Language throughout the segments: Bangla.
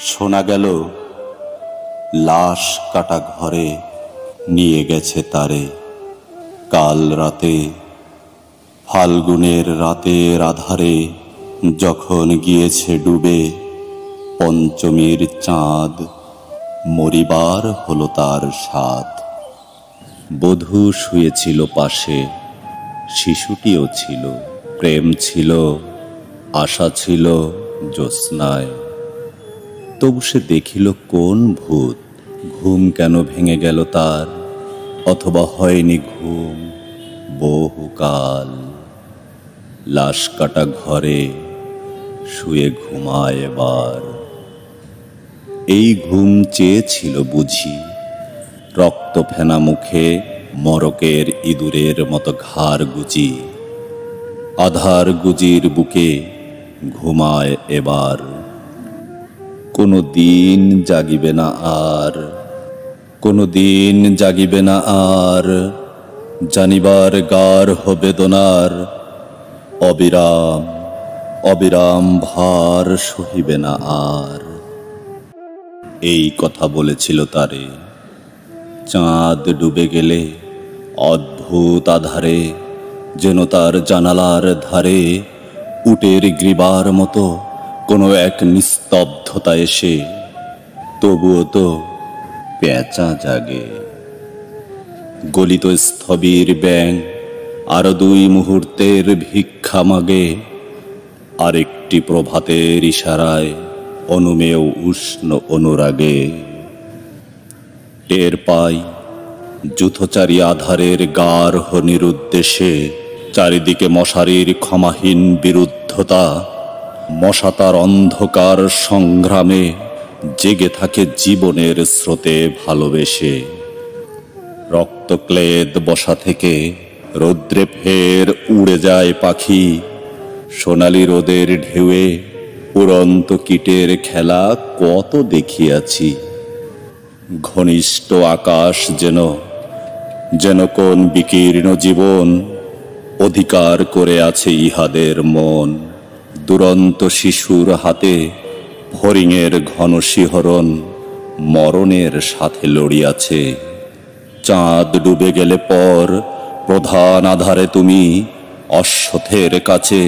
শোনা গেল লাশ কাটা ঘরে নিয়ে গেছে তারে। কাল রাতে ফাল্গুনের রাতের আধারে যখন গিয়েছে ডুবে পঞ্চমীর চাঁদ, মরিবার হলো তার সাধ। বধূ শুয়েছিল পাশে, শিশুটিও ছিল, প্রেম ছিল, আশা ছিল জ্যোৎস্নায়। তবু সে দেখিল কোন ভূত, ঘুম কেন ভেঙে গেল তার, অথবা হয়নি ঘুম বহুকাল। লাশ কাটা ঘরে শুয়ে ঘুমায় এবার। এই ঘুম চেয়েছিল বুঝি, রক্ত ফেনা মুখে মরকের ইঁদুরের মতো ঘাড় গুজি। আধার গুজির বুকে ঘুমায় এবার। কোনো দিন জাগিবে না আর, কোনো দিন জাগিবে না আর, জানিবার গার্হ বেদনার অবিরাম অবিরাম ভার সহিবে না আর। এই কথা বলেছিল তারে। চাঁদ ডুবে গেলে অদ্ভুত আধারে যেন তার জানালার ধারে উটের গ্রীবার মতো কোনো এক নিস্তব্ধতা এসে, তবুও তো পেঁচা জাগে। গলিত স্থবির ব্যাং আরো 2 মুহূর্তের ভিক্ষা মাগে। আরেকটি প্রভাতের ইশারায় অনুমেয় উষ্ণ অনুরাগে। টের পাই যূথচারী আধারের গার্হ নিরুদ্দেশে চারিদিকে মশারির ক্ষমাহীন বিরুদ্ধতা। মশা তার অন্ধকার সংগ্রামে জেগে থাকে জীবনের স্রোতে ভালোবেসে। রক্তক্লেদ বসা থেকে রৌদ্রে ফের উড়ে যায় পাখি। সোনালি রোদের ঢেউয়ে উড়ন্ত কীটের খেলা কত দেখিয়াছি। ঘনিষ্ঠ আকাশ যেন যেন কোন বিকীর্ণ জীবন অধিকার করে আছে ইহাদের মন। দুরন্ত শিশুর হাতে ফড়িংয়ের ঘন শিহরণ মরণের সাথে লড়িয়াছে। চাঁদ ডুবে গেলে পর প্রধান আধারে তুমি অশ্বথের কাছে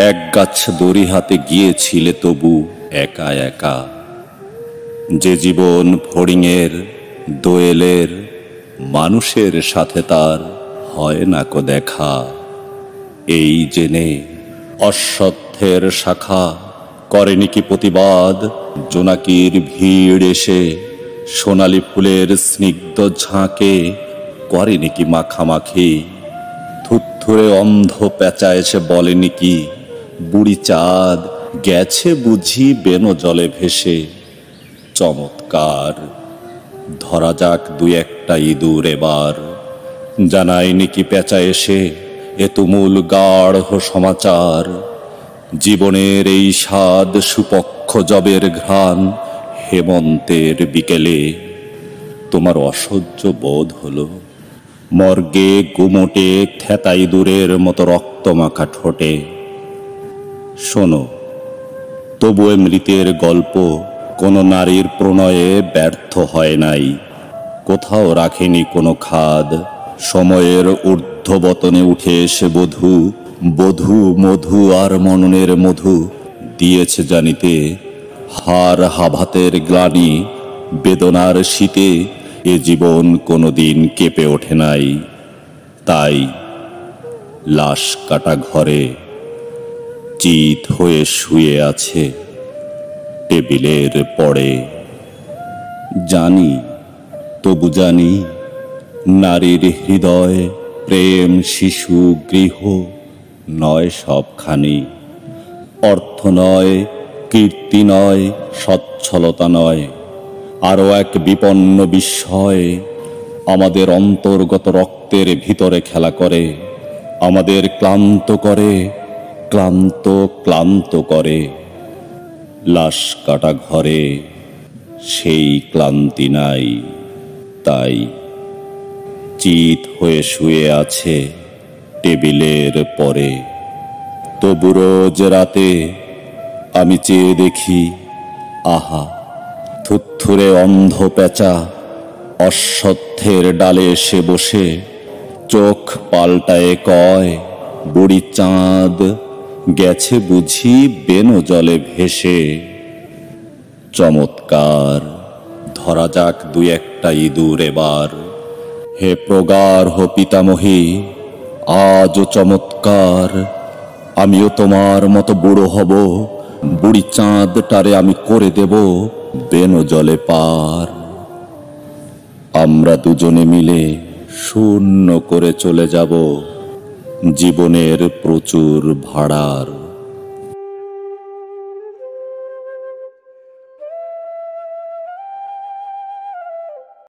এক গাছ দড়ি হাতে গিয়েছিলে তবু একা একা। যে জীবন ফড়িংয়ের দোয়েলের মানুষের সাথে তার হয় না কো দেখা। এই জেনে অশ্বত্থের শাখা করেনি কি প্রতিবাদ, জোনাকির ভিড় এসে সোনালি ফুলের স্নিগ্ধ ঝাঁকে করেনি কি মাখামাখি। থুথুরে অন্ধ পেঁচা এসে বলেনি কি বুড়ি চাঁদ গেছে বুঝি বেনো জলে ভেসে। চমৎকার, ধরা যাক 2-1টা ইঁদুর এবার। জানায়নি কি পেঁচা এসে এ তুমুল গাঢ় সমাচার। জীবনের এই স্বাদ সুপক্ষ জবের ঘ্রাণ হেমন্তের বিকেলে। তোমার অসহ্য বোধ হলো মর্গে গুমোটে থেতা ইঁদুরের মতো রক্তমাখা ঠোঁটে। শোনো, তবু এ মৃতের গল্প কোনো নারীর প্রণয়ে ব্যর্থ হয় নাই। কোথাও রাখেনি কোনো খাদ। সময়ের ঊর্ধ্ববতনে উঠে এসে বধূ বধূ মধু আর মননের মধু দিয়েছে জানিতে। হার হাভাতের গ্লানি বেদনার শীতে এ জীবন কোনোদিন কেঁপে ওঠে নাই। তাই লাশ কাটা ঘরে চিত হয়ে শুয়ে আছে টেবিলের পরে। জানি, তবু জানি নারীর হৃদয় প্রেম শিশু গৃহ নয় সবখানি। অর্থ নয়, কীর্তি নয়, সচ্ছলতা নয়, আরো এক বিপন্ন বিস্ময় আমাদের অন্তর্গত রক্তের ভিতরে খেলা করে। আমাদের ক্লান্ত করে, ক্লান্ত ক্লান্ত করে। লাশ কাটা ঘরে সেই ক্লান্তি নাই। তাই চিত হয়ে শুয়ে আছে টেবিলের পরে। তবু রোজ রাতে আমি চেয়ে দেখি, আহা থুত্থুরে অন্ধ পেঁচা অশ্বত্থের ডালে এসে বসে চোখ পাল্টায়ে কয়, বুড়ি চাঁদ গেছে বুঝি বেনো জলে ভেসে। চমৎকার, ধরা যাক দুই একটা ইঁদুর এবার। হে প্রগাঢ় পিতামহী, আজও চমৎকার। আমিও তোমার মতো বুড়ো হব, বুড়ি চাঁদটারে আমি করে দেব বেনো জলে পার। আমরা দুজনে মিলে শূন্য করে চলে যাব জীবনের প্রচুর ভাড়ার।